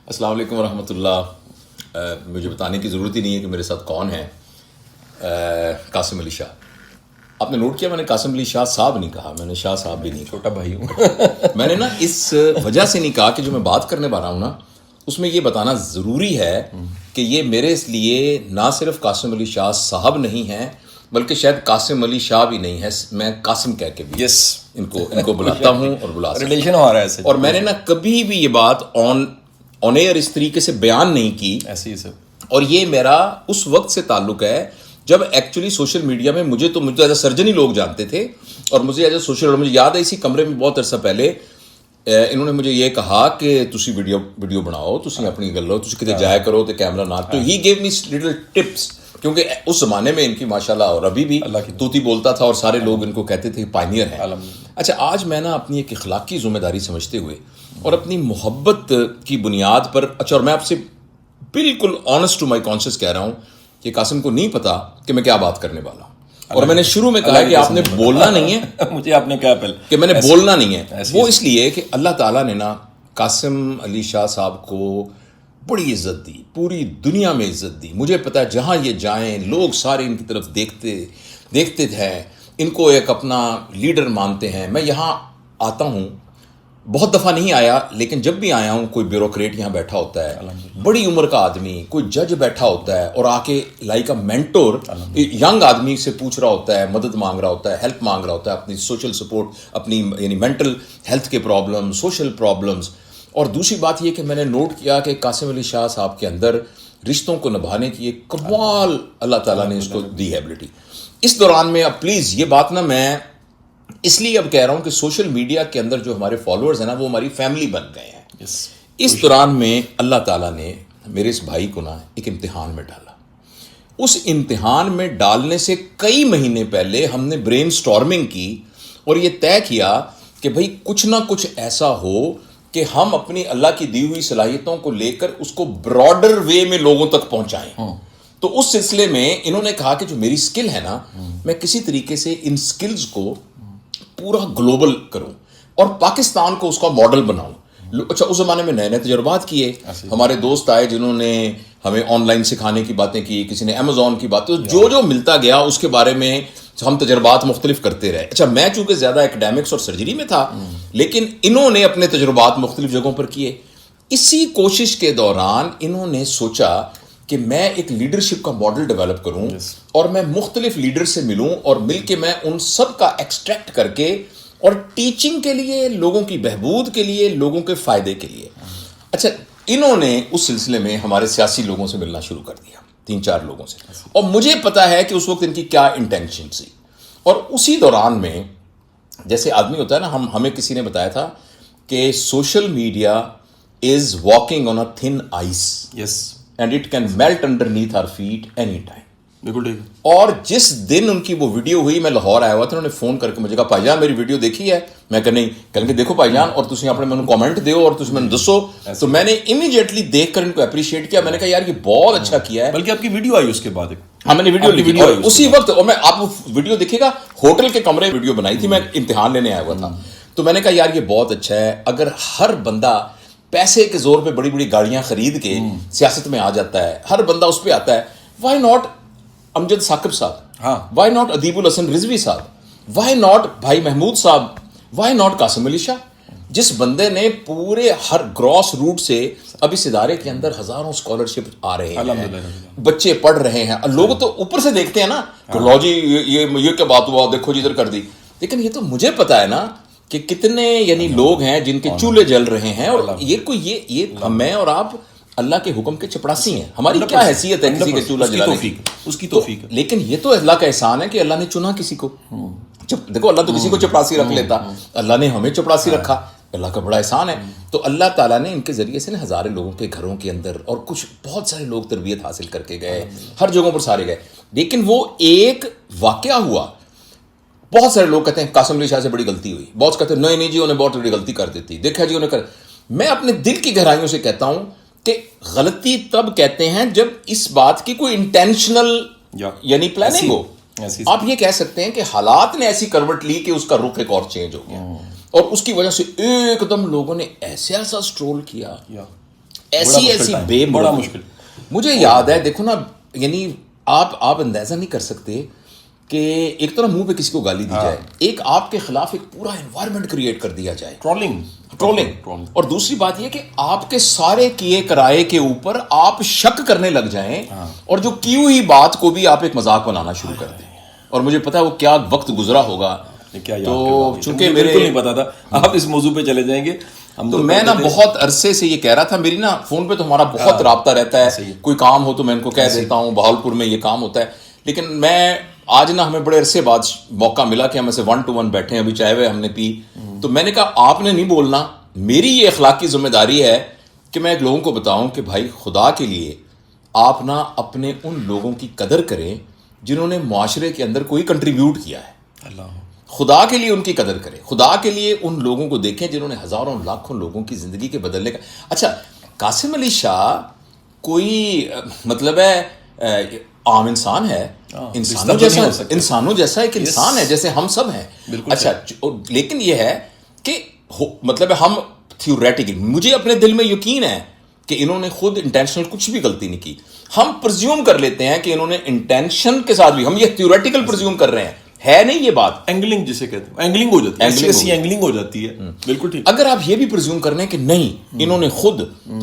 السلام علیکم ورحمۃ اللہ. مجھے بتانے کی ضرورت ہی نہیں ہے کہ میرے ساتھ کون ہے. قاسم علی شاہ. آپ نے نوٹ کیا میں نے قاسم علی شاہ صاحب نہیں کہا, میں نے شاہ صاحب بھی نہیں کہا. چھوٹا بھائی ہوں. میں نے نا اس وجہ سے نہیں کہا کہ جو میں بات کرنے والا ہوں نا اس میں یہ بتانا ضروری ہے کہ یہ میرے لیے نہ صرف قاسم علی شاہ صاحب نہیں ہیں بلکہ شاید قاسم علی شاہ بھی نہیں ہے. میں قاسم کہہ کے بھی ان کو بلاتا ہوں اور بلا ریلیشن ہو رہا ہے ایسے. اور میں نے نا کبھی بھی یہ بات آن ایئر اس طریقے سے بیان نہیں کی ایسے ہی سے. اور یہ میرا اس وقت سے تعلق ہے جب ایکچولی سوشل میڈیا میں مجھے تو ایز اے سرجن ہی لوگ جانتے تھے اور مجھے ایز اے سوشل, مجھے یاد ہے اسی کمرے میں بہت عرصہ پہلے انہوں نے مجھے یہ کہا کہ تسی ویڈیو بناؤ, تسی اپنی گل لو, تسی کتے جایا کرو تو کیمرہ نہ. تو ہی گیو می لٹل ٹپس کیونکہ اس زمانے میں ان کی ماشاءاللہ اور ابھی بھی توتی بولتا تھا اور سارے لوگ ان کو کہتے تھے پائنیئر ہیں. اچھا آج میں نا اپنی ایک اخلاقی ذمہ داری سمجھتے ہوئے اور اپنی محبت کی بنیاد پر, اچھا اور میں آپ سے بالکل آنسٹ ٹو مائی کانشیس کہہ رہا ہوں کہ قاسم کو نہیں پتا کہ میں کیا بات کرنے والا ہوں. اور میں نے شروع میں کہا کہ آپ نے بولنا نہیں ہے. مجھے آپ نے کہا پہلے کہ میں نے بولنا نہیں ہے, وہ اس لیے کہ اللہ تعالیٰ نے نا قاسم علی شاہ صاحب کو بڑی عزت دی, پوری دنیا میں عزت دی. مجھے پتا ہے جہاں یہ جائیں لوگ سارے ان کی طرف دیکھتے ہیں, ان کو ایک اپنا لیڈر مانتے ہیں. میں یہاں آتا ہوں, بہت دفعہ نہیں آیا لیکن جب بھی آیا ہوں کوئی بیوروکریٹ یہاں بیٹھا ہوتا ہے, بڑی عمر کا آدمی, کوئی جج بیٹھا ہوتا ہے اور آ کے لائک اے مینٹور ینگ آدمی سے پوچھ رہا ہوتا ہے, مدد مانگ رہا ہوتا ہے, ہیلپ مانگ رہا ہوتا ہے, اپنی سوشل سپورٹ, اپنی یعنی مینٹل ہیلتھ کے پرابلم, سوشل پرابلمس. اور دوسری بات یہ کہ میں نے نوٹ کیا کہ قاسم علی شاہ صاحب کے اندر رشتوں کو نبھانے کی ایک کمال اللہ تعالیٰ نے اس کو دی ہے ایبلٹی. اس دوران میں اب پلیز یہ بات نا میں اس لیے اب کہہ رہا ہوں کہ سوشل میڈیا کے اندر جو ہمارے فالوورز ہیں نا وہ ہماری فیملی بن گئے ہیں. اس دوران میں اللہ تعالیٰ نے میرے اس بھائی کو نا ایک امتحان میں ڈالا. اس امتحان میں ڈالنے سے کئی مہینے پہلے ہم نے برین سٹارمنگ کی اور یہ طے کیا کہ بھائی کچھ نہ کچھ ایسا ہو کہ ہم اپنی اللہ کی دی ہوئی صلاحیتوں کو لے کر اس کو براڈر وے میں لوگوں تک پہنچائیں. تو اس سلسلے میں انہوں نے کہا کہ جو میری سکل ہے نا میں کسی طریقے سے ان سکلز کو پورا گلوبل کروں اور پاکستان کو اس کا ماڈل بناؤں. اچھا اس زمانے میں نئے تجربات کیے, ہمارے دوست آئے جنہوں نے ہمیں آن لائن سکھانے کی باتیں کی, کسی نے امیزون کی باتیں, جو ملتا گیا اس کے بارے میں ہم تجربات مختلف کرتے رہے. اچھا میں چونکہ زیادہ ایکڈیمکس اور سرجری میں تھا لیکن انہوں نے اپنے تجربات مختلف جگہوں پر کیے. اسی کوشش کے دوران انہوں نے سوچا کہ میں ایک لیڈرشپ کا ماڈل ڈیولپ کروں اور میں مختلف لیڈر سے ملوں اور مل کے میں ان سب کا ایکسٹریکٹ کر کے اور ٹیچنگ کے لیے, لوگوں کی بہبود کے لیے, لوگوں کے فائدے کے لیے. اچھا انہوں نے اس سلسلے میں ہمارے سیاسی لوگوں سے ملنا شروع کر دیا, 3-4 لوگوں سے, اور مجھے پتا ہے کہ اس وقت ان کی کیا انٹینشن تھی. اور اسی دوران میں جیسے آدمی ہوتا ہے نا, ہمیں کسی نے بتایا تھا کہ social media is walking on a thin ice and it can melt underneath our feet any time. بالکل ٹھیک. اور جس دن ان کی وہ ویڈیو ہوئی, میں لاہور آیا ہوا تھا, انہوں نے فون کر کے مجھے کہا بھائی جان میری ویڈیو دیکھی ہے. میں کہ نہیں, کہیں گے دیکھو بھائی جان اور تسی اپنے مینوں کامنٹ دیو اور تسی مینوں دسو. تو میں نے امیڈیٹلی دیکھ کر ان کو اپریشیٹ کیا. میں نے کہا یار یہ بہت اچھا کیا ہے. بلکہ آپ کی ویڈیو آئی اس کے بعد, ہاں میں نے ویڈیو اسی وقت, اور میں آپ ویڈیو دیکھے گا ہوٹل کے کمرے ویڈیو بنائی تھی, میں امتحان لینے آیا ہوا تھا. تو میں نے کہا یار یہ بہت اچھا ہے. اگر ہر بندہ پیسے کے زور پہ بڑی بڑی گاڑیاں خرید کے سیاست میں آ جاتا ہے, ہر بندہ اس پہ آتا ہے, وائی ناٹ امجد ثاقب صاحب, وائی ناٹ ادیب الحسن رضوی صاحب, وائی ناٹ بھائی محمود صاحب, وائی ناٹ قاسم علی شاہ, جس بندے نے پورے ہر گراس روٹ سے, اب اس ادارے کے اندر ہزاروں اسکالرشپ آ رہے ہیں, بچے پڑھ رہے ہیں. لوگ تو اوپر سے دیکھتے ہیں نا کہ لو جی یہ کیا بات ہوا, دیکھو جی ادھر کر دی, لیکن یہ تو مجھے پتا ہے نا کہ کتنے یعنی لوگ ہیں جن کے چولہے جل رہے ہیں. اور یہ میں اور آپ اللہ کے حکم کے چپڑاسی ہیں. ہماری کیا حیثیت ہے کسی کے چولہا جلانے کی, اس کی توفیق. لیکن یہ تو اللہ کا احسان ہے کہ اللہ نے چنا کسی کو. دیکھو اللہ تو کسی کو چپڑاسی رکھ لیتا, اللہ نے ہمیں چپڑاسی رکھا, اللہ کا بڑا احسان ہے. تو اللہ تعالیٰ نے ان کے ذریعے سے نا ہزاروں لوگوں کے گھروں کے اندر, اور کچھ بہت سارے لوگ تربیت حاصل کر کے گئے, ہر جگہوں پر سارے گئے. لیکن وہ ایک واقعہ ہوا, بہت سارے لوگ کہتے ہیں قاسم علی شاہ سے بڑی غلطی ہوئی, بہت کہتے ہیں نہیں جی انہیں بہت بڑی غلطی کر دیتی, دیکھا جی انہیں کر. میں اپنے دل کی گہرائیوں سے کہتا ہوں کہ غلطی تب کہتے ہیں جب اس بات کی کوئی انٹینشنل یعنی پلاننگ ہو. آپ یہ کہہ سکتے ہیں کہ حالات نے ایسی کروٹ لی کہ اس کا رخ ایک اور چینج ہو گیا, اور اس کی وجہ سے ایک دم لوگوں نے ایسا سٹرول کیا ایسی بے بڑا مشکل. مجھے یاد ہے دیکھو نا, یعنی آپ اندازہ نہیں کر سکتے کہ ایک تو نا منہ پہ کسی کو گالی دی جائے, ایک آپ کے خلاف ایک پورا انوائرمنٹ کریٹ کر دیا جائے, ٹرولنگ, اور دوسری بات یہ کہ آپ کے سارے کیے کرائے کے اوپر آپ شک کرنے لگ جائیں, اور جو کی ہوئی بات کو بھی آپ ایک مذاق بنانا شروع کر دیں. اور مجھے پتا ہے وہ کیا وقت گزرا ہوگا, تو چونکہ میرے نہیں پتا تھا آپ اس موضوع پہ چلے جائیں گے. تو میں نا بہت عرصے سے یہ کہہ رہا تھا, میری نا فون پہ تو ہمارا بہت رابطہ رہتا ہے, کوئی کام ہو تو میں ان کو کہہ دیتا ہوں بہاولپور میں یہ کام ہوتا ہے, لیکن میں آج نا ہمیں بڑے عرصے بعد موقع ملا کہ ہم ایسے 1-to-1 بیٹھے ہیں, ابھی چائے ہوئے ہم نے پی, تو میں نے کہا آپ نے نہیں بولنا, میری یہ اخلاقی ذمہ داری ہے کہ میں لوگوں کو بتاؤں کہ بھائی خدا کے لیے آپ نا اپنے ان لوگوں کی قدر کریں جنہوں نے معاشرے کے اندر کوئی کنٹریبیوٹ کیا ہے. خدا کے لیے ان کی قدر کریں, خدا کے لیے ان لوگوں کو دیکھیں جنہوں نے ہزاروں لاکھوں لوگوں کی زندگی کے بدلنے کا. اچھا قاسم علی شاہ کوئی مطلب ہے عام انسان ہے, انسانوں جیسا ایک انسان ہے جیسے ہم سب ہیں. اچھا لیکن یہ ہے کہ مطلب ہم تھیوریٹیکلی, مجھے اپنے دل میں یقین ہے کہ انہوں نے خود انٹینشنل کچھ بھی غلطی نہیں کی, ہم پرزیوم کر لیتے ہیں کہ انہوں نے انٹینشن کے ساتھ بھی, ہم یہ تھیوریٹیکل پرزیوم کر رہے ہیں, ہے نہیں یہ بات. اینگلنگ جسے کہتے ہیں, اینگلنگ ہو جاتی ہے, اینگلنگ ہو جاتی ہے. بالکل ٹھیک. اگر آپ یہ بھی پرزیوم کر رہے ہیں کہ نہیں انہوں نے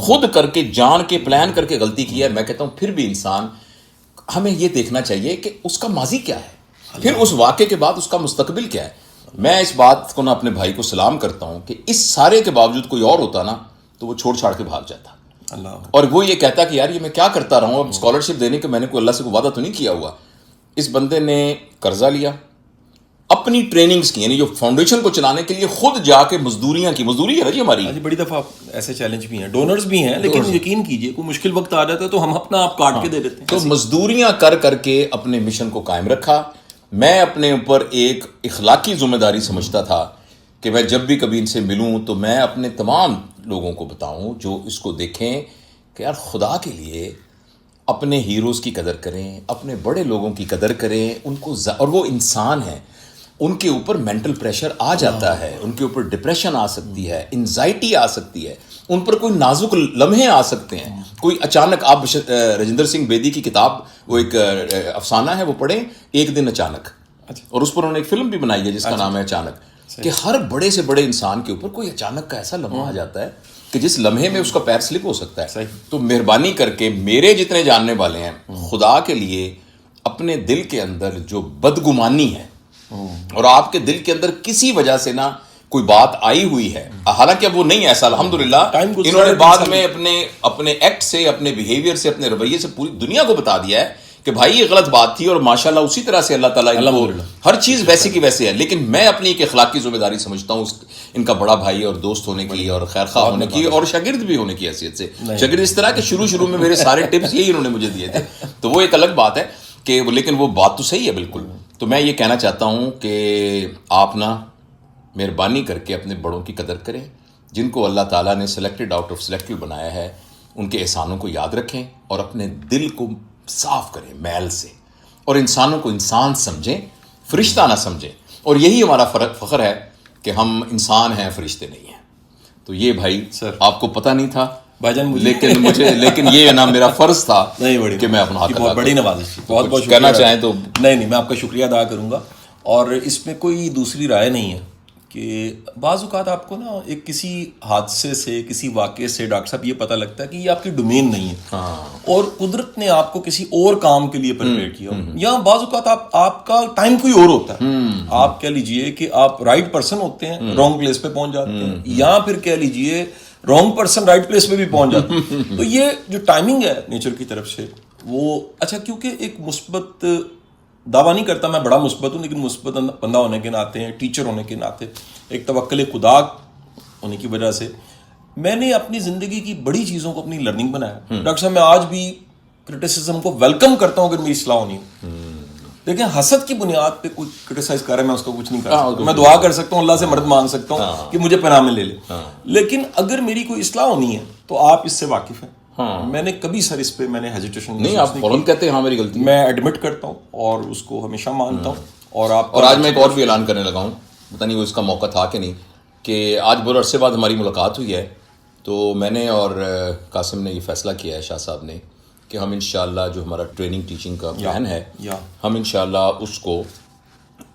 خود کر کے جان کے پلان کر کے غلطی کی ہے, میں کہتا ہوں پھر بھی انسان ہمیں یہ دیکھنا چاہیے کہ اس کا ماضی کیا ہے, پھر اس واقعے کے بعد اس کا مستقبل کیا ہے. میں اس بات کو نا اپنے بھائی کو سلام کرتا ہوں کہ اس سارے کے باوجود کوئی اور ہوتا نا تو وہ چھوڑ چھاڑ کے بھاگ جاتا, اور وہ یہ کہتا کہ یار یہ میں کیا کرتا رہا ہوں, اب اسکالرشپ دینے کے میں نے کوئی اللہ سے کوئی وعدہ تو نہیں کیا ہوا. اس بندے نے قرضہ لیا, اپنی ٹریننگز کی, یعنی جو فاؤنڈیشن کو چلانے کے لیے خود جا کے مزدوری ہے نا جی ہماری. بڑی دفعہ ایسے چیلنج بھی ہیں, ڈونرز بھی ہیں, لیکن یقین کیجئے کوئی مشکل وقت آ جاتا ہے تو ہم اپنا آپ کاٹ کے دے دیتے ہیں. تو مزدوریاں کر کے اپنے مشن کو قائم رکھا. میں اپنے اوپر ایک اخلاقی ذمہ داری سمجھتا تھا کہ میں جب بھی کبھی ان سے ملوں تو میں اپنے تمام لوگوں کو بتاؤں جو اس کو دیکھیں کہ یار خدا کے لیے اپنے ہیروز کی قدر کریں, اپنے بڑے لوگوں کی قدر کریں, ان کو اور وہ انسان ہیں, ان کے اوپر مینٹل پریشر آ جاتا ہے, ان کے اوپر ڈپریشن آ سکتی ہے, انزائٹی آ سکتی ہے, ان پر کوئی نازک لمحے آ سکتے ہیں, کوئی اچانک. آپ رجندر سنگھ بیدی کی کتاب, وہ ایک افسانہ ہے, وہ پڑھیں, ایک دن اچانک, اور اس پر انہوں نے ایک فلم بھی بنائی ہے جس کا نام ہے اچانک, کہ ہر بڑے سے بڑے انسان کے اوپر کوئی اچانک کا ایسا لمحہ آ جاتا ہے کہ جس لمحے میں اس کا پیر سلپ ہو سکتا ہے. تو مہربانی کر کے میرے جتنے جاننے والے ہیں, خدا کے لیے اپنے دل کے اندر جو بدگمانی ہے, اور آپ کے دل کے اندر کسی وجہ سے نا کوئی بات آئی ہوئی ہے, حالانکہ اب وہ نہیں ایسا الحمدللہ, انہوں نے بعد میں اپنے ایکٹ سے, اپنے بیہیویئر سے, اپنے رویے سے پوری دنیا کو بتا دیا ہے کہ بھائی یہ غلط بات تھی, اور ماشاءاللہ اسی طرح سے اللہ تعالیٰ ہر چیز ویسے کی ویسے ہے. لیکن میں اپنی ایک اخلاقی ذمہ داری سمجھتا ہوں ان کا بڑا بھائی اور دوست ہونے کی, اور خیر خواہ ہونے کی, اور شاگرد بھی ہونے کی حیثیت سے. شاگرد اس طرح کہ شروع میں میرے سارے ٹپس یہی انہوں نے مجھے دیے تھے, تو وہ ایک الگ بات ہے کہ لیکن وہ بات تو صحیح ہے بالکل. تو میں یہ کہنا چاہتا ہوں کہ آپ نا مہربانی کر کے اپنے بڑوں کی قدر کریں, جن کو اللہ تعالیٰ نے سلیکٹڈ آؤٹ آف سلیکٹڈ بنایا ہے, ان کے احسانوں کو یاد رکھیں, اور اپنے دل کو صاف کریں میل سے, اور انسانوں کو انسان سمجھیں, فرشتہ نہ سمجھیں. اور یہی ہمارا فخر ہے کہ ہم انسان ہیں, فرشتے نہیں ہیں. تو یہ بھائی آپ کو پتہ نہیں تھا بھائی جان, لیکن یہ نا میرا فرض تھا کہ میں اپنا حق بہت بڑی نوازش, بہت کہنا چاہیں تو. نہیں, میں آپ کا شکریہ ادا کروں گا, اور اس میں کوئی دوسری رائے نہیں ہے کہ بعض اوقات آپ کو نا ایک کسی حادثے سے, کسی واقعے سے ڈاکٹر صاحب یہ پتہ لگتا ہے کہ یہ آپ کی ڈومین نہیں ہے, اور قدرت نے آپ کو کسی اور کام کے لیے پریپیئر کیا, یا بعض اوقات آپ کا ٹائم کوئی اور ہوتا ہے. آپ کہہ لیجئے کہ آپ رائٹ پرسن ہوتے ہیں, رانگ پلیس پہ پہنچ جاتے ہیں, یا پھر کہہ لیجئے رانگ پرسن رائٹ پلیس پہ بھی پہنچ جاتے ہیں. تو یہ جو ٹائمنگ ہے نیچر کی طرف سے وہ اچھا, کیونکہ ایک مثبت دعویٰ نہیں کرتا میں بڑا مثبت ہوں, لیکن مثبت بندہ ہونے کے ناطے, ٹیچر ہونے کے ناطے, ایک توکل خدا ہونے کی وجہ سے میں نے اپنی زندگی کی بڑی چیزوں کو اپنی لرننگ بنایا. ڈاکٹر صاحب میں آج بھی کرٹیسزم کو ویلکم کرتا ہوں اگر میری اصلاح ہونی ہو, لیکن حسد کی بنیاد پہ کوئی کرٹیسائز کر رہا ہے میں اس کو کچھ نہیں کر سکتا. میں دعا کر سکتا ہوں, اللہ سے مدد مانگ سکتا ہوں کہ مجھے پناہ میں لے لے, لیکن اگر میری کوئی اصلاح ہونی ہے تو آپ اس سے واقف ہیں. میں نے کبھی سر اس پہ میں نے ہیزیٹیشن نہیں, آپ فوراً کہتے ہیں ہاں میری غلطی, میں ایڈمٹ کرتا ہوں اور اس کو ہمیشہ مانتا ہوں. اور آج میں ایک اور بھی اعلان کرنے لگا ہوں, پتہ نہیں وہ اس کا موقع تھا کہ نہیں, کہ آج بہت عرصے بعد ہماری ملاقات ہوئی ہے, تو میں نے اور قاسم نے یہ فیصلہ کیا ہے، شاہ صاحب نے، کہ ہم انشاءاللہ جو ہمارا ٹریننگ ٹیچنگ کا پلان ہے ہم انشاءاللہ اس کو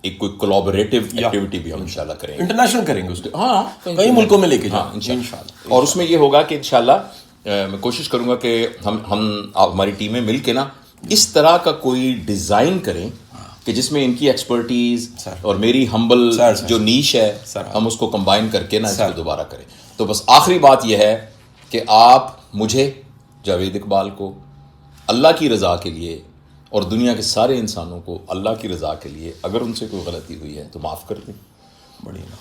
ایک کوئی کولابوریٹو ایکٹیویٹی بھی ہم انشاءاللہ کریں گے، انٹرنیشنل کریں گے اس کو، ہاں کئی ملکوں میں لے کے جائیں انشاءاللہ. اور اس میں یہ ہوگا کہ انشاءاللہ میں کوشش کروں گا کہ ہم آپ ہماری ٹیمیں مل کے نا اس طرح کا کوئی ڈیزائن کریں کہ جس میں ان کی ایکسپرٹیز اور میری ہمبل جو نیش ہے ہم اس کو کمبائن کر کے نا اس کو دوبارہ کریں. تو بس آخری بات یہ ہے کہ آپ مجھے جاوید اقبال کو اللہ کی رضا کے لیے اور دنیا کے سارے انسانوں کو اللہ کی رضا کے لیے اگر ان سے کوئی غلطی ہوئی ہے تو معاف کر دیں.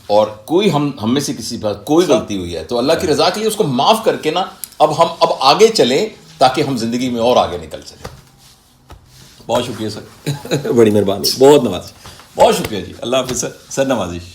اور کوئی ہم میں سے کسی پر کوئی غلطی ہوئی ہے تو اللہ کی رضا کے لیے اس کو معاف کر کے نا اب آگے چلیں تاکہ ہم زندگی میں اور آگے نکل سکیں. بہت شکریہ سر، بڑی مہربانی، بہت نوازش، بہت شکریہ جی. اللہ حافظ سر، نوازش.